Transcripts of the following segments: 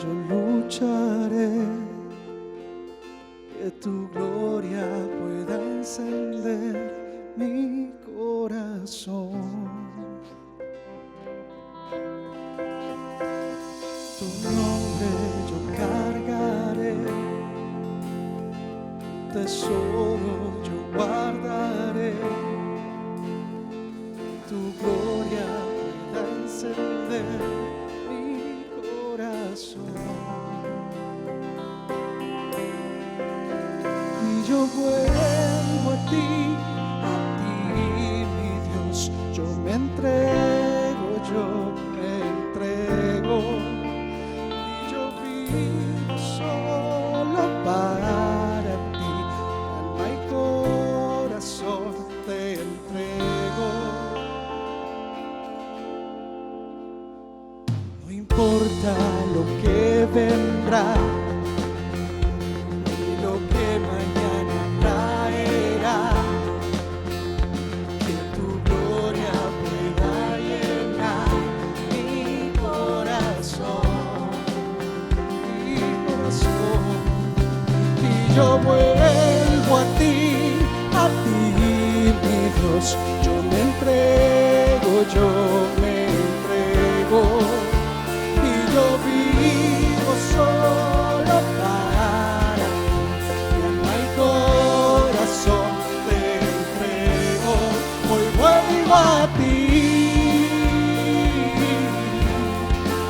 yo lucharé, que tu gloria pueda encender mi corazón. Tu nombre yo cargaré, tesoro yo guardaré, tu gloria pueda encender mi corazón. Y yo vuelvo a ti, mi Dios, yo me entrego, yo me entrego. Y yo vivo solo para ti, alma y corazón te entrego. No importa lo que vendrá, ni lo que mañana traerá, que tu gloria pueda llenar mi corazón, y yo vuelvo a ti, mi Dios, yo me entrego, yo me entrego. Yo vivo solo para ti, mi alma y corazón te entrego. Hoy vuelvo a ti,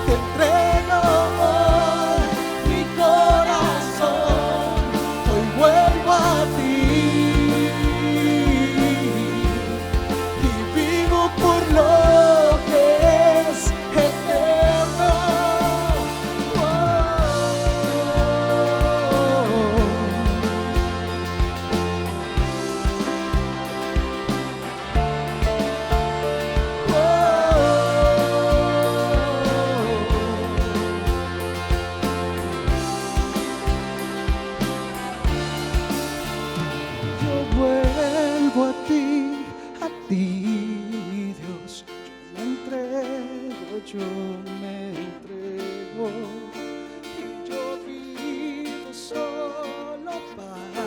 te entrego hoy mi corazón. Hoy vuelvo a ti y vivo por lo que es eterno. Yo vuelvo a ti, mi Dios, yo me entrego, y yo vivo solo para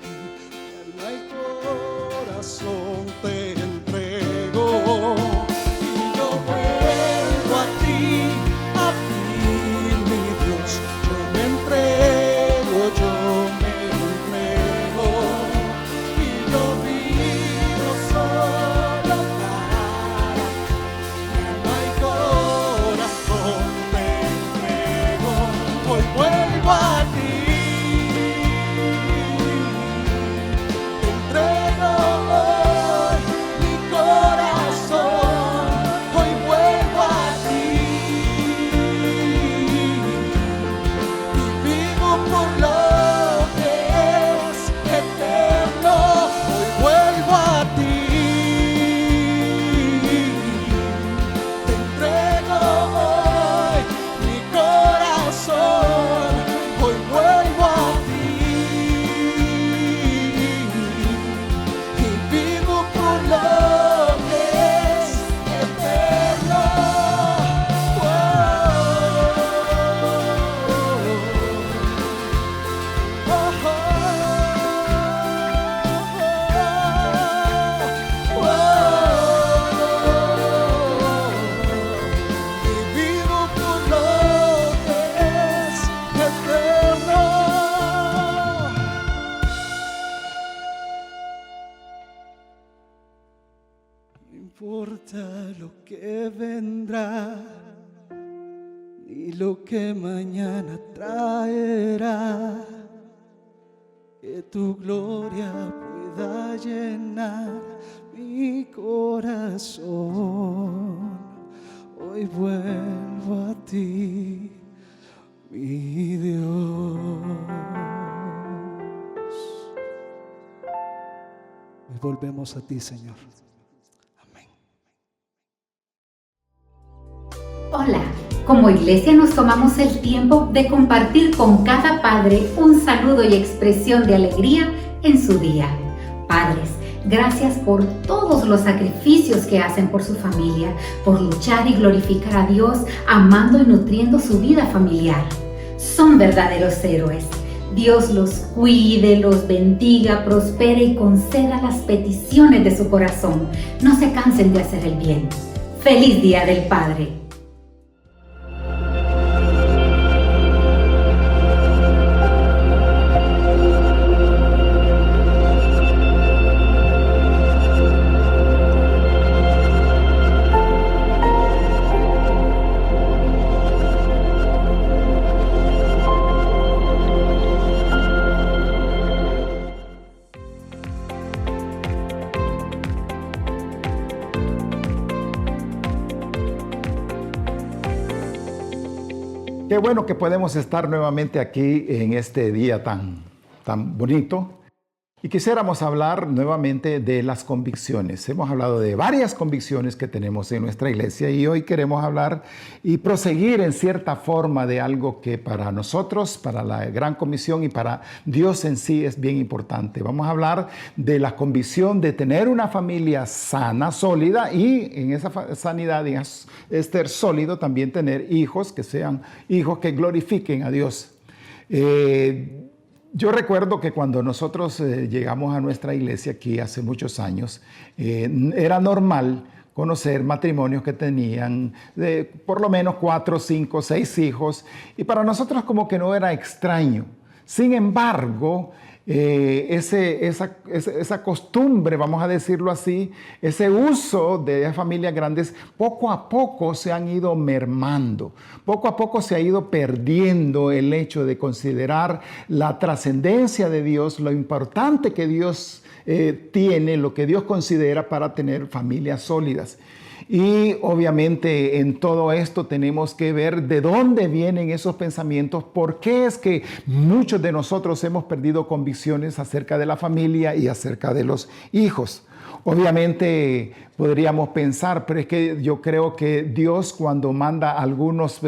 ti, mi alma y corazón te entrego. Y yo vuelvo a ti, mi Dios, yo me entrego, yo me entrego. Y yo vivo solo para ti, mi alma y corazón te entrego. Hoy vuelvo a ti, te entrego hoy mi corazón. Hoy vuelvo a ti y vivo por lo que es eterno. Hoy vuelvo a ti, te entrego hoy mi corazón. Hoy vuelvo a ti y vivo por lo que es eterno. Y vivo por lo que es eterno. No importa lo que vendrá, ni lo que mañana traerá, que tu gloria pueda llenar mi corazón. Hoy vuelvo a ti, mi Dios. Hoy volvemos a ti, Señor. Amén. Hola, como iglesia nos tomamos el tiempo de compartir con cada padre un saludo y expresión de alegría en su día. Padres, Gracias por todos los sacrificios que hacen por su familia, por luchar y glorificar a Dios, amando y nutriendo su vida familiar. Son verdaderos héroes. Dios los cuide, los bendiga, prospere y conceda las peticiones de su corazón. No se cansen de hacer el bien. ¡Feliz Día del Padre! Qué bueno que podemos estar nuevamente aquí en este día tan bonito. Y quisiéramos hablar nuevamente de las convicciones. Hemos hablado de varias convicciones que tenemos en nuestra iglesia y hoy queremos hablar y proseguir en cierta forma de algo que para nosotros, para la Gran Comisión y para Dios en sí es bien importante. Vamos a hablar de la convicción de tener una familia sana, sólida y en esa sanidad, en ser sólido, también tener hijos que sean hijos que glorifiquen a Dios. Yo recuerdo que cuando nosotros llegamos a nuestra iglesia aquí hace muchos años, era normal conocer matrimonios que tenían por lo menos 4, 5, 6 hijos y para nosotros como que no era extraño. Sin embargo, esa costumbre, vamos a decirlo así, ese uso de familias grandes, poco a poco se han ido mermando. Poco a poco se ha ido perdiendo el hecho de considerar la trascendencia de Dios, lo importante que Dios tiene, lo que Dios considera para tener familias sólidas. Y obviamente en todo esto tenemos que ver de dónde vienen esos pensamientos, por qué es que muchos de nosotros hemos perdido convicciones acerca de la familia y acerca de los hijos. Obviamente podríamos pensar, pero es que yo creo que Dios cuando manda algunos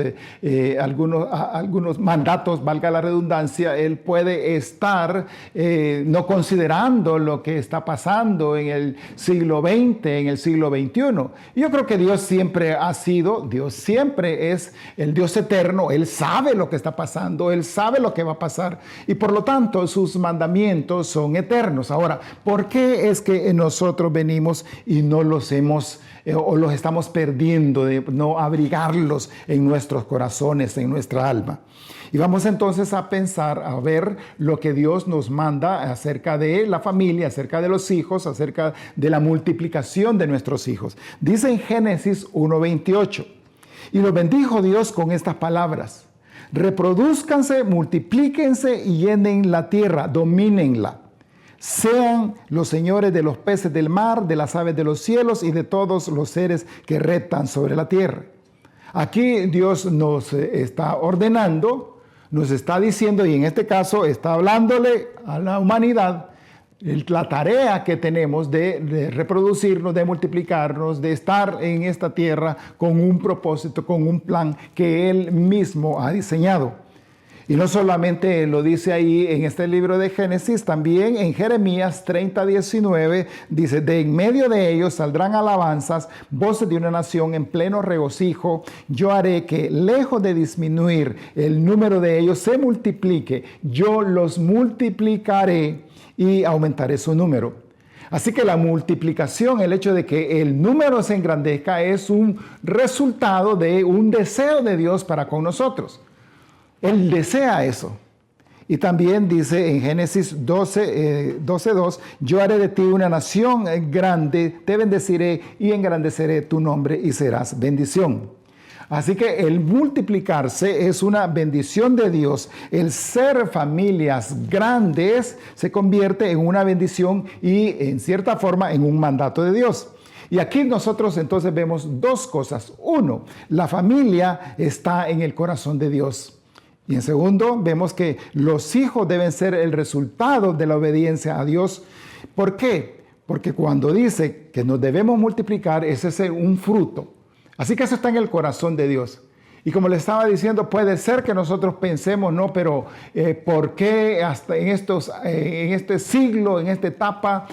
mandatos, valga la redundancia, Él puede estar no considerando lo que está pasando en el siglo XX, en el siglo XXI. Y yo creo que Dios siempre es el Dios eterno, Él sabe lo que está pasando, Él sabe lo que va a pasar y por lo tanto sus mandamientos son eternos. Ahora, ¿por qué es que nosotros venimos y no los estamos perdiendo, de no abrigarlos en nuestros corazones, en nuestra alma? Y vamos entonces a pensar, a ver lo que Dios nos manda acerca de la familia, acerca de los hijos, acerca de la multiplicación de nuestros hijos. Dice en Génesis 1:28, y los bendijo Dios con estas palabras: reprodúzcanse, multiplíquense y llenen la tierra, domínenla. Sean los señores de los peces del mar, de las aves de los cielos y de todos los seres que reptan sobre la tierra. Aquí Dios nos está ordenando, nos está diciendo, y en este caso está hablándole a la humanidad, la tarea que tenemos de reproducirnos, de multiplicarnos, de estar en esta tierra con un propósito, con un plan que Él mismo ha diseñado. Y no solamente lo dice ahí en este libro de Génesis, también en Jeremías 30:19 dice: de en medio de ellos saldrán alabanzas, voces de una nación en pleno regocijo. Yo haré que, lejos de disminuir el número de ellos, se multiplique. Yo los multiplicaré y aumentaré su número. Así que la multiplicación, el hecho de que el número se engrandezca, es un resultado de un deseo de Dios para con nosotros. Él desea eso. Y también dice en Génesis 12:2, yo haré de ti una nación grande, te bendeciré y engrandeceré tu nombre y serás bendición. Así que el multiplicarse es una bendición de Dios. El ser familias grandes se convierte en una bendición y en cierta forma en un mandato de Dios. Y aquí nosotros entonces vemos dos cosas. Uno, la familia está en el corazón de Dios. Y en segundo, vemos que los hijos deben ser el resultado de la obediencia a Dios. ¿Por qué? Porque cuando dice que nos debemos multiplicar, ese es un fruto. Así que eso está en el corazón de Dios. Y como le estaba diciendo, puede ser que nosotros pensemos, no, pero ¿por qué hasta en este siglo, en esta etapa,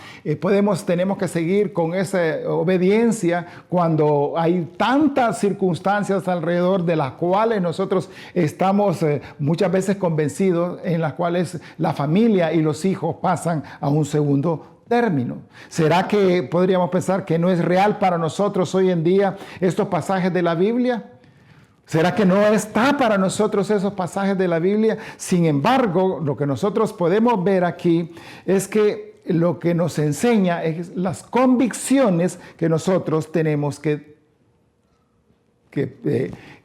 tenemos que seguir con esa obediencia cuando hay tantas circunstancias alrededor de las cuales nosotros estamos muchas veces convencidos, en las cuales la familia y los hijos pasan a un segundo término? ¿Será que podríamos pensar que no es real para nosotros hoy en día estos pasajes de la Biblia? ¿Será que no está para nosotros esos pasajes de la Biblia? Sin embargo, lo que nosotros podemos ver aquí es que lo que nos enseña es las convicciones que nosotros tenemos que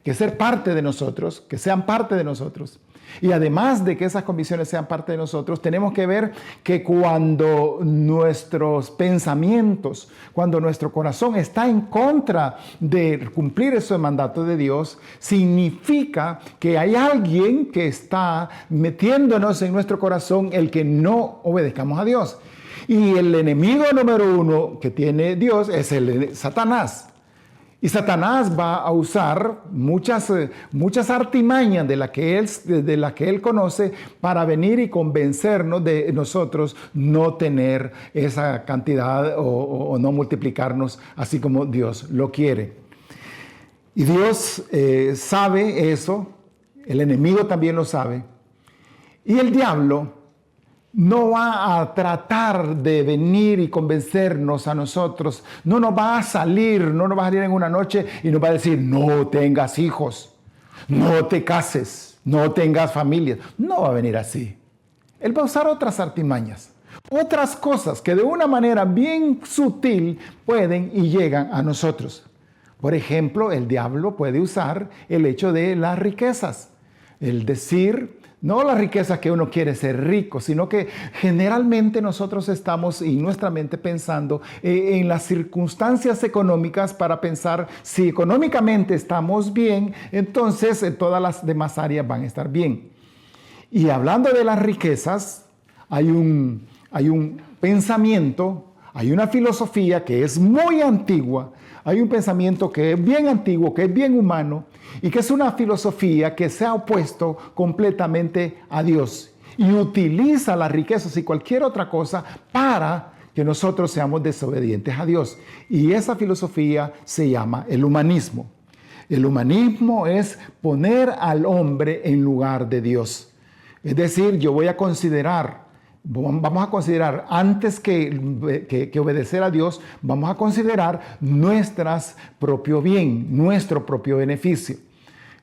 ser parte de nosotros, que sean parte de nosotros. Y además de que esas convicciones sean parte de nosotros, tenemos que ver que cuando nuestros pensamientos, cuando nuestro corazón está en contra de cumplir ese mandato de Dios, significa que hay alguien que está metiéndonos en nuestro corazón el que no obedezcamos a Dios. Y el enemigo número uno que tiene Dios es Satanás. Y Satanás va a usar muchas artimañas de la que él conoce para venir y convencernos de nosotros no tener esa cantidad o no multiplicarnos así como Dios lo quiere. Y Dios sabe eso, el enemigo también lo sabe. Y el diablo no va a tratar de venir y convencernos a nosotros. No nos va a salir en una noche y nos va a decir, no tengas hijos, no te cases, no tengas familia. No va a venir así. Él va a usar otras artimañas, otras cosas que de una manera bien sutil pueden y llegan a nosotros. Por ejemplo, el diablo puede usar el hecho de las riquezas. El decir, no las riquezas que uno quiere ser rico, sino que generalmente nosotros estamos en nuestra mente pensando en las circunstancias económicas para pensar si económicamente estamos bien, entonces en todas las demás áreas van a estar bien. Y hablando de las riquezas, hay un pensamiento, hay una filosofía que es muy antigua, hay un pensamiento que es bien antiguo, que es bien humano, y que es una filosofía que se ha opuesto completamente a Dios y utiliza las riquezas y cualquier otra cosa para que nosotros seamos desobedientes a Dios. Y esa filosofía se llama el humanismo. El humanismo es poner al hombre en lugar de Dios. Es decir, vamos a considerar antes que obedecer a Dios, vamos a considerar nuestro propio bien, nuestro propio beneficio.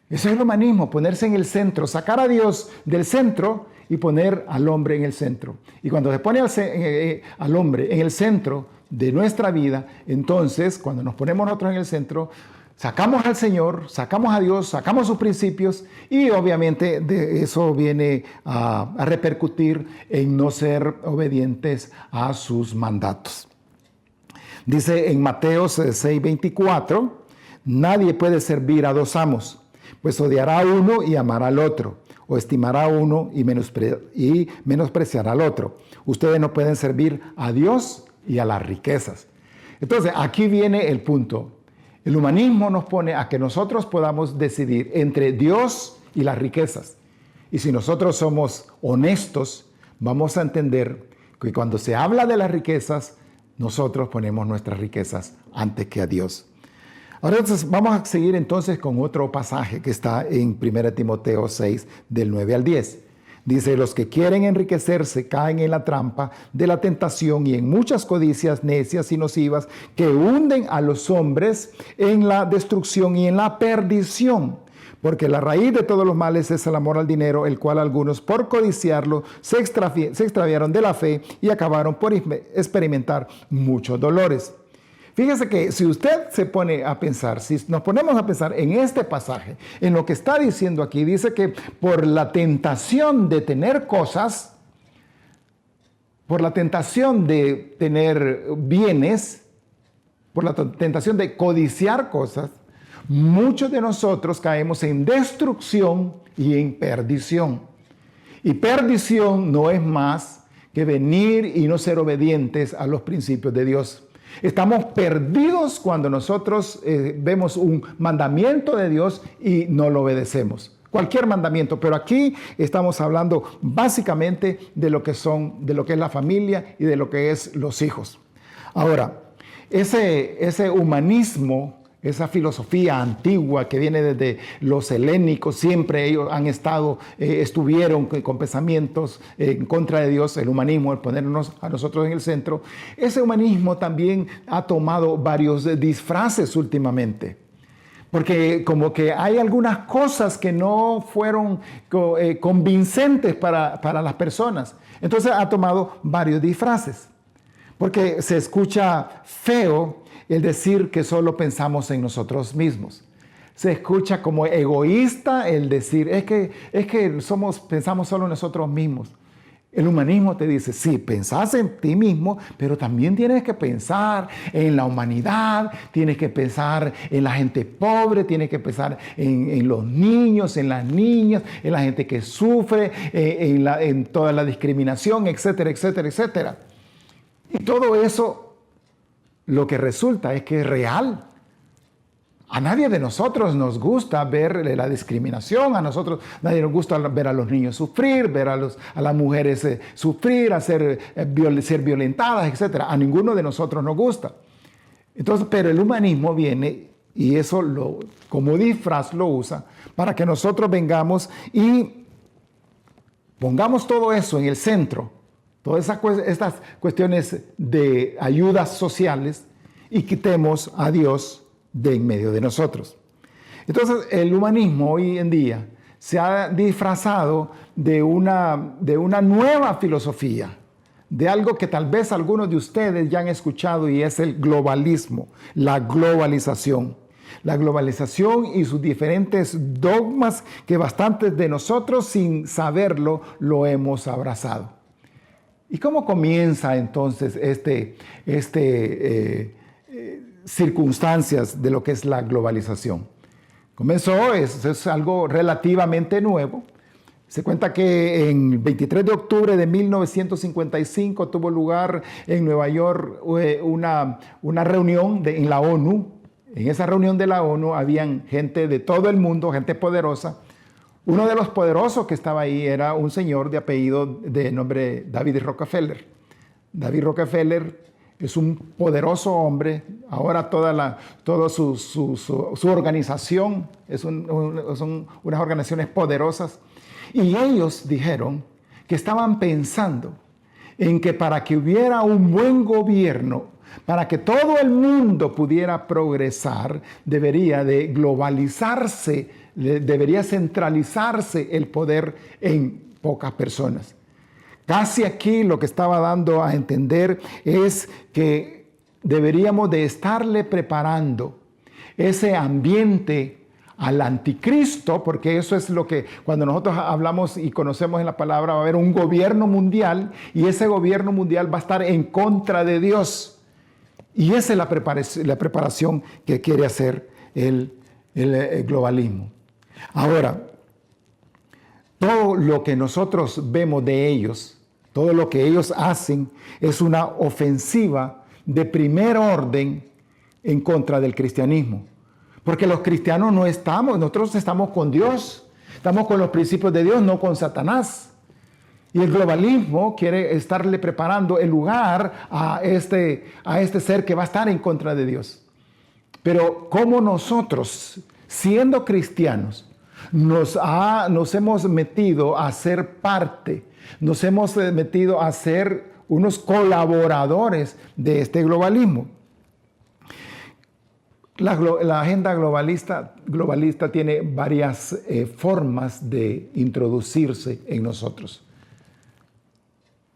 Eso es el humanismo, ponerse en el centro, sacar a Dios del centro y poner al hombre en el centro. Y cuando se pone al hombre en el centro de nuestra vida, entonces cuando nos ponemos nosotros en el centro, sacamos al Señor, sacamos a Dios, sacamos sus principios y obviamente de eso viene a repercutir en no ser obedientes a sus mandatos. Dice en Mateo 6:24, nadie puede servir a dos amos, pues odiará a uno y amará al otro, o estimará a uno y menospreciará al otro. Ustedes no pueden servir a Dios y a las riquezas. Entonces, aquí viene el punto. El humanismo nos pone a que nosotros podamos decidir entre Dios y las riquezas. Y si nosotros somos honestos, vamos a entender que cuando se habla de las riquezas, nosotros ponemos nuestras riquezas antes que a Dios. Ahora entonces, vamos a seguir entonces con otro pasaje que está en 1 Timoteo 6, del 9 al 10. Dice, los que quieren enriquecerse caen en la trampa de la tentación y en muchas codicias necias y nocivas que hunden a los hombres en la destrucción y en la perdición. Porque la raíz de todos los males es el amor al dinero, el cual algunos por codiciarlo se extraviaron de la fe y acabaron por experimentar muchos dolores. Fíjese que si usted se pone a pensar, si nos ponemos a pensar en este pasaje, en lo que está diciendo aquí, dice que por la tentación de tener cosas, por la tentación de tener bienes, por la tentación de codiciar cosas, muchos de nosotros caemos en destrucción y en perdición. Y perdición no es más que venir y no ser obedientes a los principios de Dios. Estamos perdidos cuando nosotros vemos un mandamiento de Dios y no lo obedecemos. Cualquier mandamiento, pero aquí estamos hablando básicamente de lo que es la familia y de lo que es los hijos. Ahora, ese humanismo, esa filosofía antigua que viene desde los helénicos, siempre ellos estuvieron con pensamientos en contra de Dios, el humanismo, el ponernos a nosotros en el centro. Ese humanismo también ha tomado varios disfraces últimamente. Porque como que hay algunas cosas que no fueron convincentes para las personas. Entonces ha tomado varios disfraces. Porque se escucha feo el decir que solo pensamos en nosotros mismos. Se escucha como egoísta el decir, es que pensamos solo en nosotros mismos. El humanismo te dice, sí, pensás en ti mismo, pero también tienes que pensar en la humanidad, tienes que pensar en la gente pobre, tienes que pensar en los niños, en las niñas, en la gente que sufre, en toda la discriminación, etcétera, etcétera, etcétera. Y todo eso, lo que resulta es que es real. A nadie de nosotros nos gusta ver la discriminación, nadie nos gusta ver a los niños sufrir, ver a las mujeres sufrir, ser violentadas, etc. A ninguno de nosotros nos gusta. Entonces, pero el humanismo viene y eso como disfraz lo usa para que nosotros vengamos y pongamos todo eso en el centro, todas estas cuestiones de ayudas sociales y quitemos a Dios de en medio de nosotros. Entonces, el humanismo hoy en día se ha disfrazado de una nueva filosofía, de algo que tal vez algunos de ustedes ya han escuchado y es el globalismo, la globalización. La globalización y sus diferentes dogmas que bastantes de nosotros, sin saberlo, lo hemos abrazado. ¿Y cómo comienza entonces circunstancias de lo que es la globalización? Comenzó, es algo relativamente nuevo. Se cuenta que en 23 de octubre de 1955 tuvo lugar en Nueva York una reunión en la ONU. En esa reunión de la ONU habían gente de todo el mundo, gente poderosa. Uno de los poderosos que estaba ahí era un señor de apellido de nombre David Rockefeller. David Rockefeller es un poderoso hombre. Ahora toda su organización son unas organizaciones poderosas. Y ellos dijeron que estaban pensando en que para que hubiera un buen gobierno, para que todo el mundo pudiera progresar, debería de globalizarse, debería centralizarse el poder en pocas personas. Casi aquí lo que estaba dando a entender es que deberíamos de estarle preparando ese ambiente al anticristo, porque eso es lo que cuando nosotros hablamos y conocemos en la palabra va a haber un gobierno mundial y ese gobierno mundial va a estar en contra de Dios. Y esa es la preparación que quiere hacer el globalismo. Ahora, todo lo que nosotros vemos de ellos, todo lo que ellos hacen es una ofensiva de primer orden en contra del cristianismo. Porque los cristianos nosotros estamos con Dios, estamos con los principios de Dios, no con Satanás. Y el globalismo quiere estarle preparando el lugar a este ser que va a estar en contra de Dios. Pero como nosotros, siendo cristianos, nos hemos metido a ser parte, nos hemos metido a ser unos colaboradores de este globalismo. La agenda globalista tiene varias formas de introducirse en nosotros.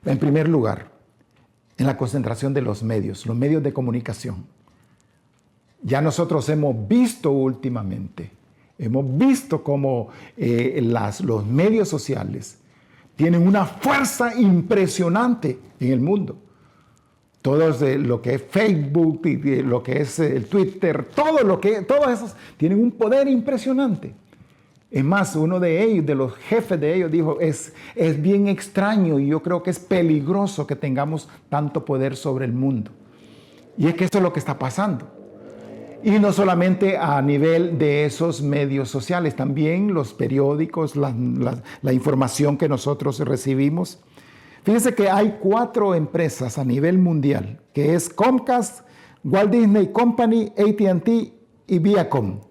En primer lugar, en la concentración de los medios de comunicación. Ya nosotros hemos visto últimamente, cómo los medios sociales tienen una fuerza impresionante en el mundo. Todos lo que es Facebook y lo que es el Twitter, todos esos tienen un poder impresionante. Es más, uno de ellos, de los jefes de ellos, dijo, es bien extraño y yo creo que es peligroso que tengamos tanto poder sobre el mundo. Y es que eso es lo que está pasando. Y no solamente a nivel de esos medios sociales, también los periódicos, la información que nosotros recibimos. Fíjense que hay 4 empresas a nivel mundial, que es Comcast, Walt Disney Company, AT&T y Viacom.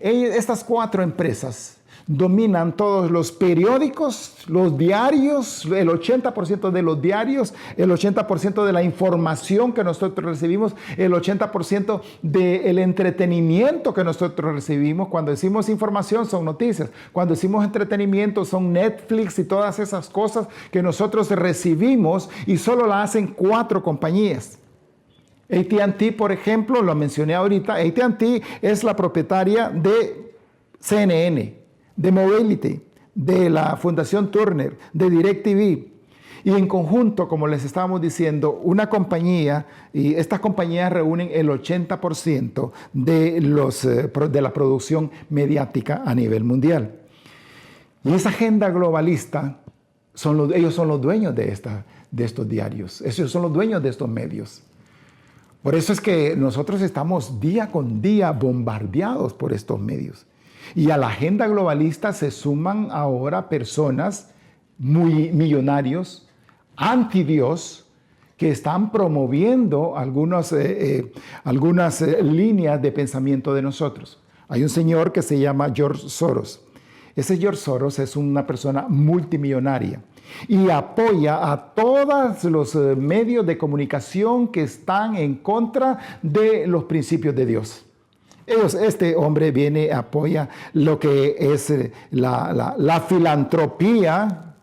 Estas 4 empresas dominan todos los periódicos, los diarios, el 80% de los diarios, el 80% de la información que nosotros recibimos, el 80% del entretenimiento que nosotros recibimos. Cuando decimos información son noticias, cuando decimos entretenimiento son Netflix y todas esas cosas que nosotros recibimos, y solo la hacen 4 compañías. AT&T, por ejemplo, lo mencioné ahorita, AT&T es la propietaria de CNN, de Mobility, de la Fundación Turner, de DirecTV. Y en conjunto, como les estábamos diciendo, una compañía, y estas compañías reúnen el 80% de la producción mediática a nivel mundial. Y esa agenda globalista, ellos son los dueños de estos diarios, ellos son los dueños de estos medios. Por eso es que nosotros estamos día con día bombardeados por estos medios. Y a la agenda globalista se suman ahora personas muy millonarios, anti-Dios, que están promoviendo algunas líneas de pensamiento de nosotros. Hay un señor que se llama George Soros. Ese George Soros es una persona multimillonaria y apoya a todos los medios de comunicación que están en contra de los principios de Dios. Este hombre apoya lo que es la filantropía.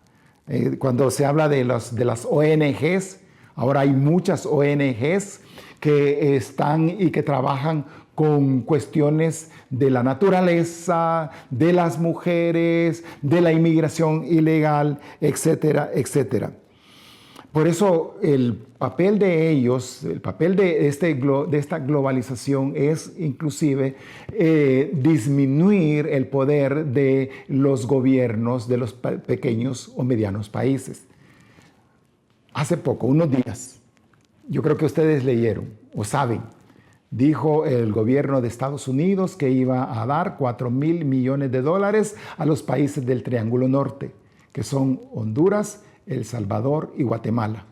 Cuando se habla de las ONGs, ahora hay muchas ONGs que están y que trabajan con cuestiones de la naturaleza, de las mujeres, de la inmigración ilegal, etcétera, etcétera. Por eso el papel de ellos, el papel de esta globalización es inclusive disminuir el poder de los gobiernos de los pequeños o medianos países. Hace poco, unos días, yo creo que ustedes leyeron o saben, dijo el gobierno de Estados Unidos que iba a dar $4,000 millones a los países del Triángulo Norte, que son Honduras, El Salvador y Guatemala.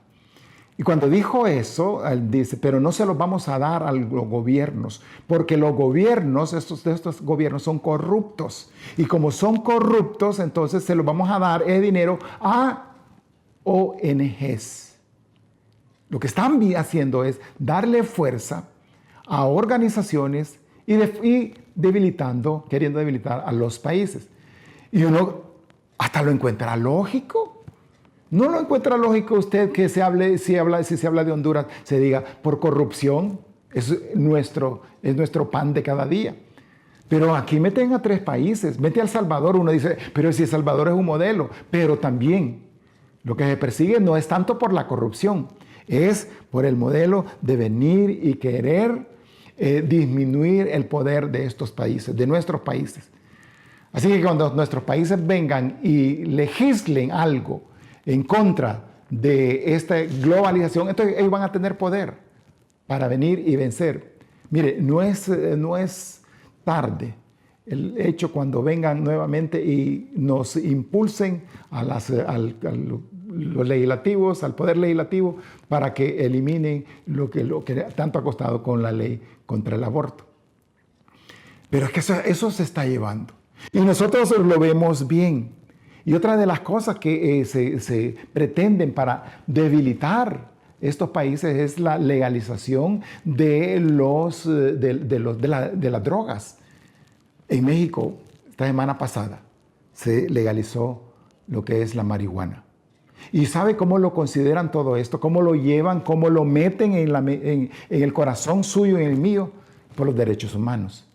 Y cuando dijo eso, él dice, pero no se los vamos a dar a los gobiernos, porque los gobiernos, estos gobiernos son corruptos. Y como son corruptos, entonces se los vamos a dar ese dinero a ONGs. Lo que están haciendo es darle fuerza a organizaciones y queriendo debilitar a los países. Y uno hasta lo encuentra lógico. ¿No lo encuentra lógico usted que si se habla de Honduras, se diga por corrupción? Es nuestro pan de cada día. Pero aquí meten a 3 países, mete a El Salvador, uno dice, pero si El Salvador es un modelo, pero también lo que se persigue no es tanto por la corrupción, es por el modelo de venir y querer disminuir el poder de estos países, de nuestros países. Así que cuando nuestros países vengan y legislen algo en contra de esta globalización, entonces ellos van a tener poder para venir y vencer. Mire, no es tarde el hecho cuando vengan nuevamente y nos impulsen a los legislativos, al poder legislativo, para que eliminen lo que tanto ha costado con la ley contra el aborto. Pero es que eso se está llevando. Y nosotros lo vemos bien. Y otra de las cosas que se pretenden para debilitar estos países es la legalización de las drogas. En México, esta semana pasada, se legalizó lo que es la marihuana. ¿Y sabe cómo lo consideran todo esto? ¿Cómo lo llevan? ¿Cómo lo meten en el corazón suyo y en el mío? Por los derechos humanos.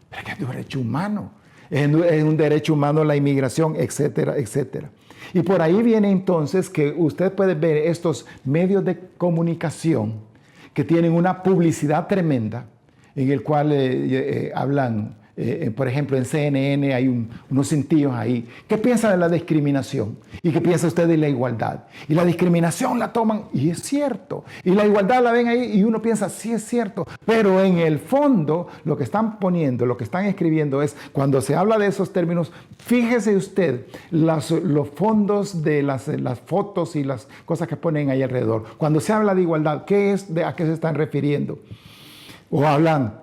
¿Pero qué es derecho humano? Es un derecho humano la inmigración, etcétera, etcétera. Y por ahí viene entonces que usted puede ver estos medios de comunicación que tienen una publicidad tremenda, en el cual hablan por ejemplo, en CNN hay unos cintillos ahí. ¿Qué piensa de la discriminación? ¿Y qué piensa usted de la igualdad? Y la discriminación la toman, y es cierto. Y la igualdad la ven ahí y uno piensa, sí es cierto. Pero en el fondo, lo que están poniendo, lo que están escribiendo es, cuando se habla de esos términos, fíjese usted los fondos de las fotos y las cosas que ponen ahí alrededor. Cuando se habla de igualdad, ¿a qué se están refiriendo? O hablan,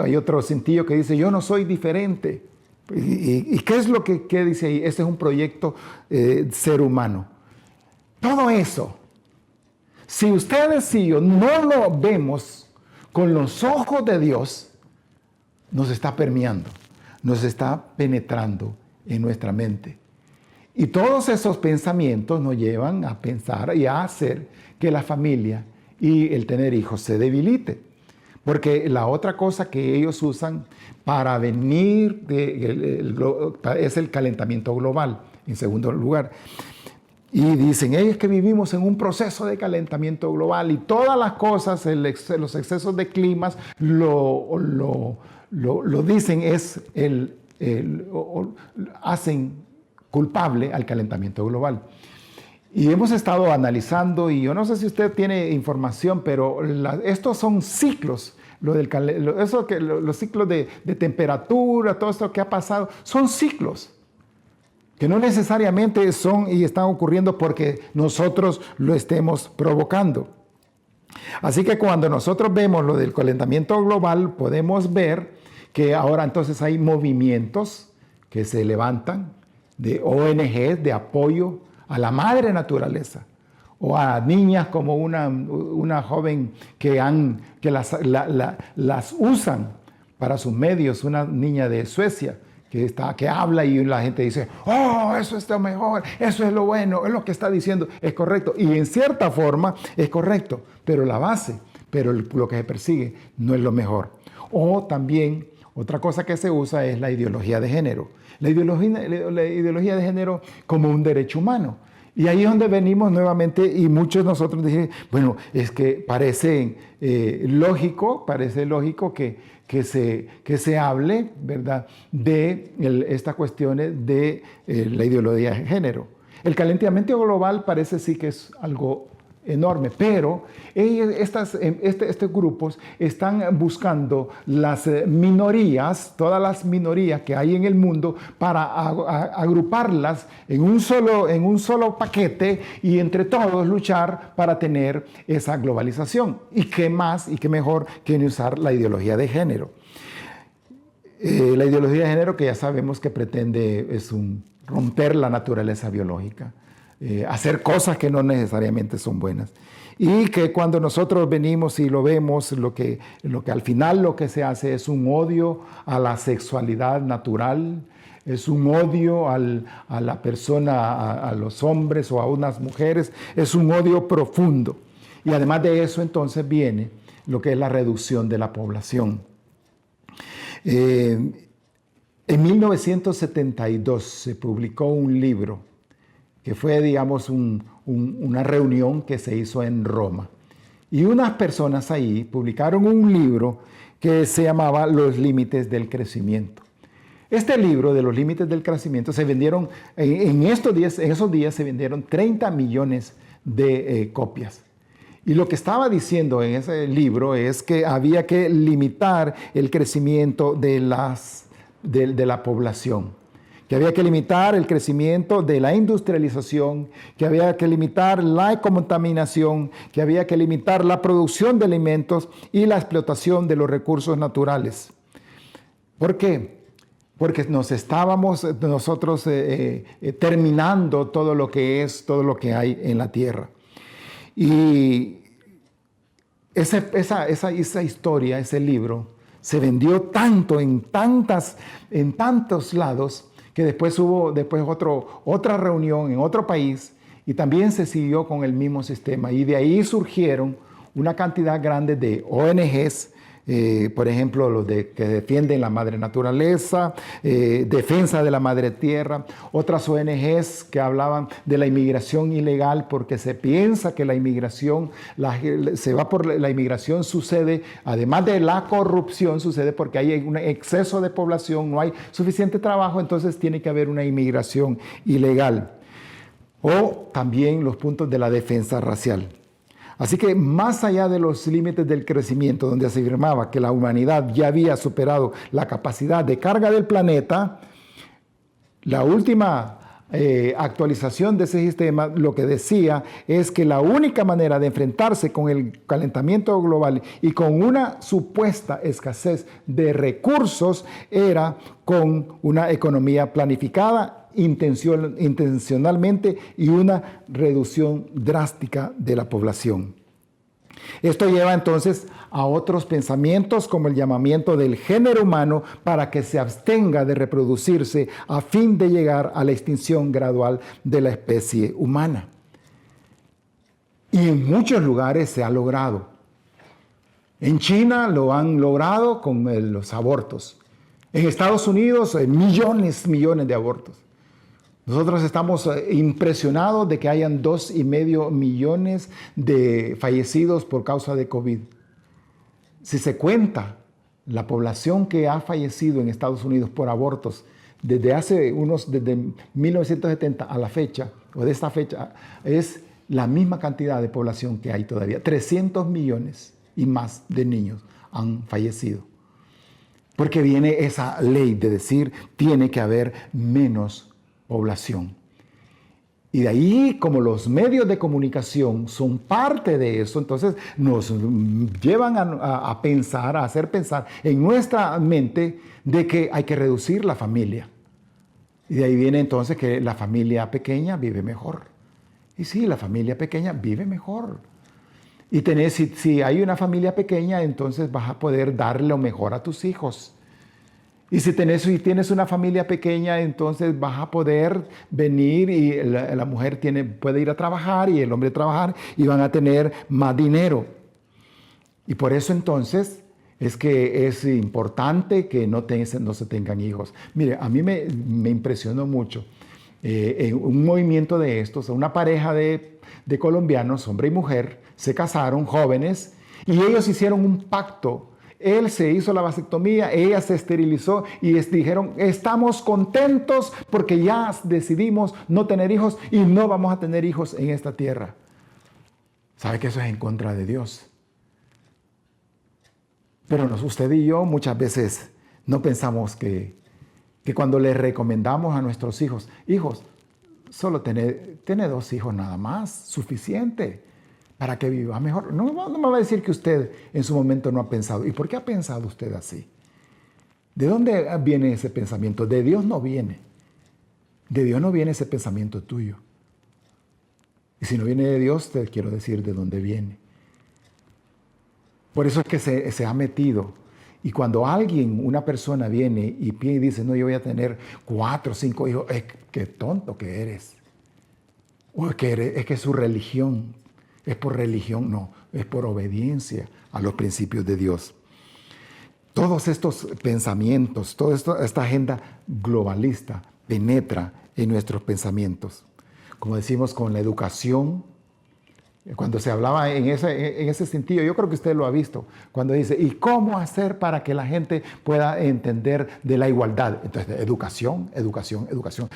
hay otro cintillo que dice, yo no soy diferente. ¿Y qué es lo que dice ahí? Este es un proyecto ser humano. Todo eso, si ustedes y yo no lo vemos con los ojos de Dios, nos está permeando, nos está penetrando en nuestra mente. Y todos esos pensamientos nos llevan a pensar y a hacer que la familia y el tener hijos se debilite. Porque la otra cosa que ellos usan para venir es el calentamiento global, en segundo lugar. Y dicen, es que vivimos en un proceso de calentamiento global y todas las cosas, los excesos de climas, lo dicen, hacen culpable al calentamiento global. Y hemos estado analizando, y yo no sé si usted tiene información, pero estos son ciclos, los ciclos de temperatura, todo esto que ha pasado, son ciclos que no necesariamente son y están ocurriendo porque nosotros lo estemos provocando. Así que cuando nosotros vemos lo del calentamiento global, podemos ver que ahora entonces hay movimientos que se levantan de ONGs de apoyo a la madre naturaleza, o a niñas como una joven que las usan para sus medios, una niña de Suecia que habla y la gente dice, oh, eso es lo mejor, eso es lo bueno, es lo que está diciendo, es correcto. Y en cierta forma es correcto, pero la base, lo que se persigue no es lo mejor. O también otra cosa que se usa es la ideología de género. La ideología de género como un derecho humano. Y ahí es donde venimos nuevamente y muchos de nosotros dijimos, bueno, es que parece lógico que se hable, ¿verdad?, de estas cuestiones de la ideología de género. El calentamiento global parece sí que es algo enorme, pero estos grupos están buscando las minorías, todas las minorías que hay en el mundo, para agruparlas en un solo paquete y entre todos luchar para tener esa globalización. ¿Y qué más y qué mejor que usar la ideología de género? La ideología de género, que ya sabemos que pretende romper la naturaleza biológica, hacer cosas que no necesariamente son buenas. Y que cuando nosotros venimos y lo vemos, lo que al final lo que se hace es un odio a la sexualidad natural, es un odio a la persona, a los hombres o a unas mujeres, es un odio profundo. Y además de eso entonces viene lo que es la reducción de la población. En 1972 se publicó un libro que fue, digamos, una reunión que se hizo en Roma. Y unas personas ahí publicaron un libro que se llamaba Los límites del crecimiento. Este libro de los límites del crecimiento se vendieron, en esos días se vendieron 30 millones de copias. Y lo que estaba diciendo en ese libro es que había que limitar el crecimiento de la población, que había que limitar el crecimiento de la industrialización, que había que limitar la contaminación, que había que limitar la producción de alimentos y la explotación de los recursos naturales. ¿Por qué? Porque nos estábamos nosotros terminando todo lo que hay en la tierra. Y esa historia, ese libro, se vendió tanto en tantos lados, que después hubo otra reunión en otro país y también se siguió con el mismo sistema. Y de ahí surgieron una cantidad grande de ONGs por ejemplo, los que defienden la madre naturaleza, defensa de la madre tierra, otras ONGs que hablaban de la inmigración ilegal porque se piensa que la inmigración, la inmigración sucede, además de la corrupción, sucede porque hay un exceso de población, no hay suficiente trabajo, entonces tiene que haber una inmigración ilegal. O también los puntos de la defensa racial. Así que más allá de los límites del crecimiento, donde se afirmaba que la humanidad ya había superado la capacidad de carga del planeta, la última actualización de ese sistema lo que decía es que la única manera de enfrentarse con el calentamiento global y con una supuesta escasez de recursos era con una economía planificada intencionalmente y una reducción drástica de la población. Esto lleva entonces a otros pensamientos como el llamamiento del género humano para que se abstenga de reproducirse a fin de llegar a la extinción gradual de la especie humana. Y en muchos lugares se ha logrado. En China lo han logrado con los abortos. En Estados Unidos millones de abortos. Nosotros estamos impresionados de que hayan 2,5 millones de fallecidos por causa de COVID. Si se cuenta la población que ha fallecido en Estados Unidos por abortos desde 1970 a la fecha, o de esta fecha, es la misma cantidad de población que hay todavía. 300 millones y más de niños han fallecido. Porque viene esa ley de decir, tiene que haber menos población. Y de ahí, como los medios de comunicación son parte de eso, entonces nos llevan a pensar, a hacer pensar en nuestra mente de que hay que reducir la familia. Y de ahí viene entonces que la familia pequeña vive mejor. Y sí, la familia pequeña vive mejor. Y si hay una familia pequeña, entonces vas a poder dar lo mejor a tus hijos. Y si tienes una familia pequeña, entonces vas a poder venir y la mujer puede ir a trabajar y el hombre trabajar y van a tener más dinero. Y por eso entonces es que es importante que no se tengan hijos. Mire, a mí me impresionó mucho en un movimiento de estos, una pareja de colombianos, hombre y mujer, se casaron jóvenes y ellos hicieron un pacto. Él se hizo la vasectomía, ella se esterilizó y dijeron, estamos contentos porque ya decidimos no tener hijos y no vamos a tener hijos en esta tierra. ¿Sabe que eso es en contra de Dios? Pero usted y yo muchas veces no pensamos que cuando le recomendamos a nuestros hijos, solo tiene 2 hijos nada más, suficiente. Para que viva mejor. No me va a decir que usted en su momento no ha pensado. ¿Y por qué ha pensado usted así? ¿De dónde viene ese pensamiento? De Dios no viene. De Dios no viene ese pensamiento tuyo. Y si no viene de Dios, te quiero decir de dónde viene. Por eso es que se ha metido. Y cuando una persona viene y dice, no, yo voy a tener 4 o 5 hijos, qué tonto que eres. O es que es su religión. ¿Es por religión? No, es por obediencia a los principios de Dios. Todos estos pensamientos, toda esta agenda globalista penetra en nuestros pensamientos. Como decimos con la educación, cuando se hablaba en ese sentido, yo creo que usted lo ha visto, cuando dice, ¿y cómo hacer para que la gente pueda entender de la igualdad? Entonces, educación.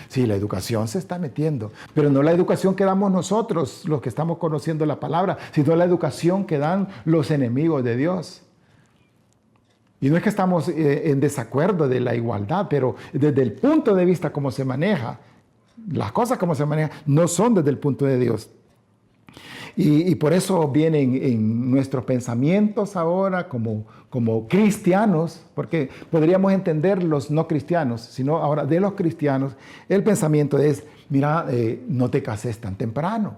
Sí, la educación se está metiendo, pero no la educación que damos nosotros, los que estamos conociendo la palabra, sino la educación que dan los enemigos de Dios. Y no es que estamos en desacuerdo de la igualdad, pero desde el punto de vista como se maneja, las cosas como se manejan, no son desde el punto de Dios. Y por eso vienen en nuestros pensamientos ahora como cristianos, porque podríamos entender los no cristianos, sino ahora de los cristianos, el pensamiento es, mira, no te cases tan temprano.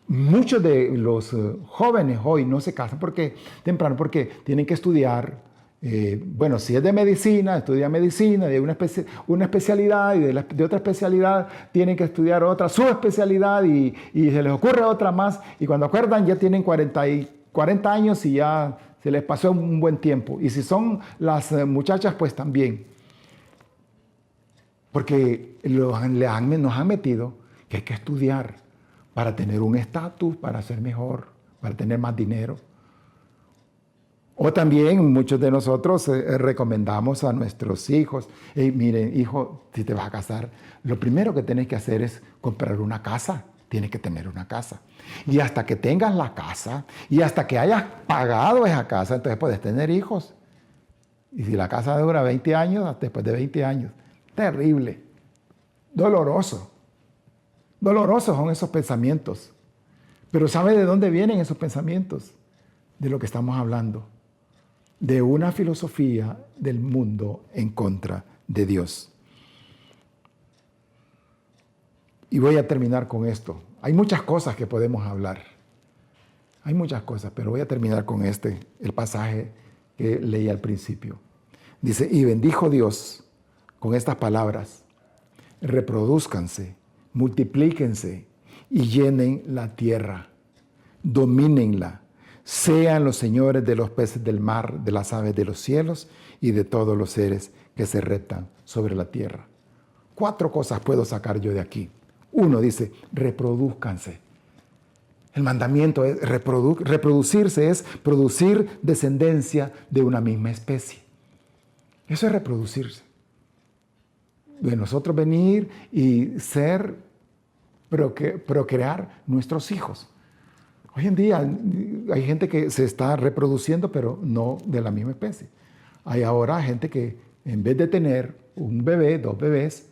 Muchos de los jóvenes hoy no se casan temprano porque tienen que estudiar. Bueno, si es de medicina, estudia medicina, de una especialidad y de otra especialidad tienen que estudiar otra subespecialidad y se les ocurre otra más y cuando acuerdan ya tienen 40 años y ya se les pasó un buen tiempo. Y si son las muchachas, pues también. Porque nos han metido que hay que estudiar para tener un estatus, para ser mejor, para tener más dinero. O también muchos de nosotros recomendamos a nuestros hijos, miren, hijo, si te vas a casar, lo primero que tienes que hacer es comprar una casa. Tienes que tener una casa. Y hasta que tengas la casa, y hasta que hayas pagado esa casa, entonces puedes tener hijos. Y si la casa dura 20 años, después de 20 años. Terrible. Doloroso. Dolorosos son esos pensamientos. Pero ¿sabe de dónde vienen esos pensamientos? De lo que estamos hablando. De una filosofía del mundo en contra de Dios. Y voy a terminar con esto. Hay muchas cosas que podemos hablar. Hay muchas cosas, pero voy a terminar con el pasaje que leí al principio. Dice, y bendijo Dios con estas palabras: reprodúzcanse, multiplíquense y llenen la tierra, domínenla, sean los señores de los peces del mar, de las aves de los cielos y de todos los seres que se reptan sobre la tierra. 4 cosas puedo sacar yo de aquí. 1 dice, reproduzcanse. El mandamiento es reproducirse, es producir descendencia de una misma especie. Eso es reproducirse. De nosotros venir y procrear nuestros hijos. Hoy en día hay gente que se está reproduciendo, pero no de la misma especie. Hay ahora gente que en vez de tener un bebé, 2 bebés,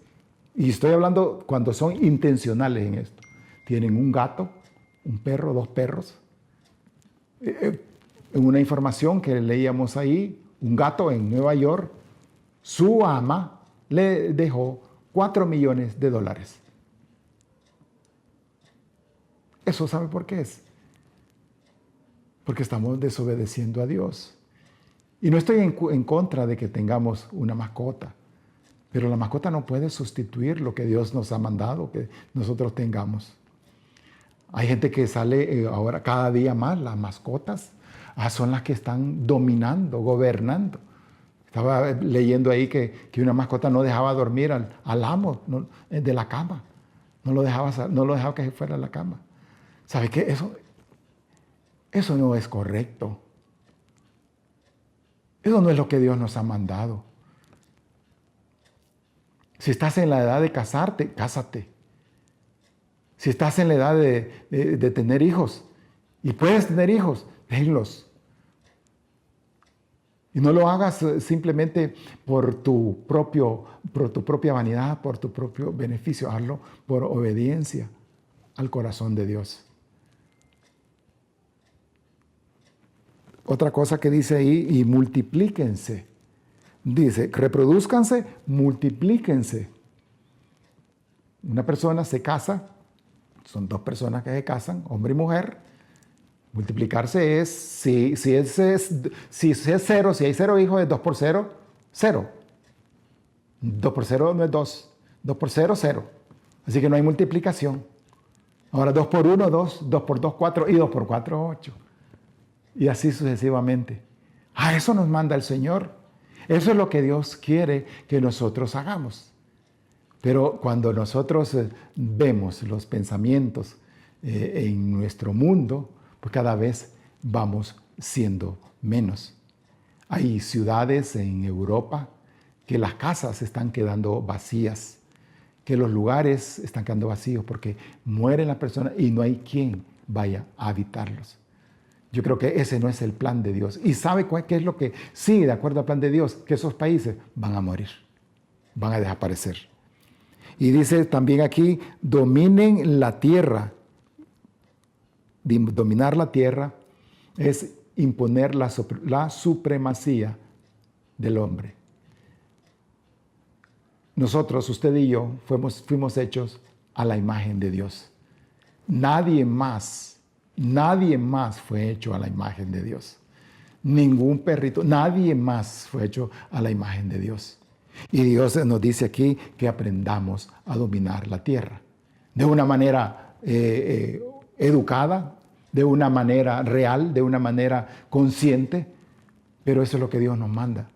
y estoy hablando cuando son intencionales en esto, tienen un gato, un perro, 2 perros. En una información que leíamos ahí, un gato en Nueva York, su ama le dejó $4 millones. ¿Eso sabe por qué es? Porque estamos desobedeciendo a Dios. Y no estoy en contra de que tengamos una mascota, pero la mascota no puede sustituir lo que Dios nos ha mandado que nosotros tengamos. Hay gente que sale ahora cada día más, las mascotas son las que están dominando, gobernando. Estaba leyendo ahí que una mascota no dejaba dormir al amo de la cama. No lo dejaba que se fuera a la cama. ¿Sabe qué? Eso no es correcto. Eso no es lo que Dios nos ha mandado. Si estás en la edad de casarte, cásate. Si estás en la edad de tener hijos y puedes tener hijos, tenlos. Y no lo hagas simplemente por tu propia vanidad, por tu propio beneficio. Hazlo por obediencia al corazón de Dios. Otra cosa que dice ahí, y multiplíquense. Dice, reproduzcanse, multiplíquense. Una persona se casa, son 2 personas que se casan, hombre y mujer. Multiplicarse es, si es 0, si hay 0 hijos, es 2 por 0, 0. 2 por 0 no es 2. 2 por 0, 0. Así que no hay multiplicación. Ahora 2 por 1, 2. 2 por 2, 4. Y 2 por 4, 8. Y así sucesivamente. Eso nos manda el Señor. Eso es lo que Dios quiere que nosotros hagamos. Pero cuando nosotros vemos los pensamientos en nuestro mundo, pues cada vez vamos siendo menos. Hay ciudades en Europa que las casas están quedando vacías, que los lugares están quedando vacíos porque mueren las personas y no hay quien vaya a habitarlos. Yo creo que ese no es el plan de Dios. ¿Y sabe qué es lo que sí, de acuerdo al plan de Dios? Que esos países van a morir, van a desaparecer. Y dice también aquí, dominen la tierra. Dominar la tierra es imponer la supremacía del hombre. Nosotros, usted y yo, fuimos hechos a la imagen de Dios. Nadie más fue hecho a la imagen de Dios. Ningún perrito, nadie más fue hecho a la imagen de Dios. Y Dios nos dice aquí que aprendamos a dominar la tierra. De una manera educada, de una manera real, de una manera consciente, Pero eso es lo que Dios nos manda.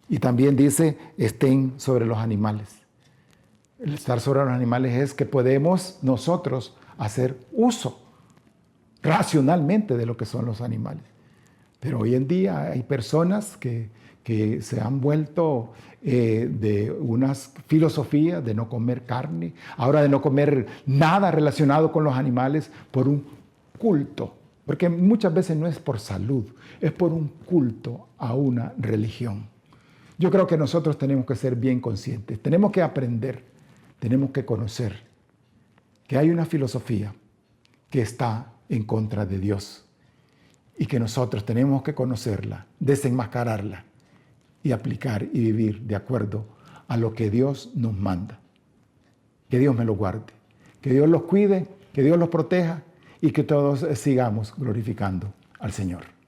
Y también dice, estén sobre los animales. El estar sobre los animales es que podemos nosotros hacer uso racionalmente de lo que son los animales. Pero hoy en día hay personas que se han vuelto de unas filosofías de no comer carne, ahora de no comer nada relacionado con los animales por un culto. Porque muchas veces no es por salud, es por un culto a una religión. Yo creo que nosotros tenemos que ser bien conscientes, tenemos que aprender, tenemos que conocer que hay una filosofía que está en contra de Dios y que nosotros tenemos que conocerla, desenmascararla y aplicar y vivir de acuerdo a lo que Dios nos manda. Que Dios me lo guarde, que Dios los cuide, que Dios los proteja y que todos sigamos glorificando al Señor.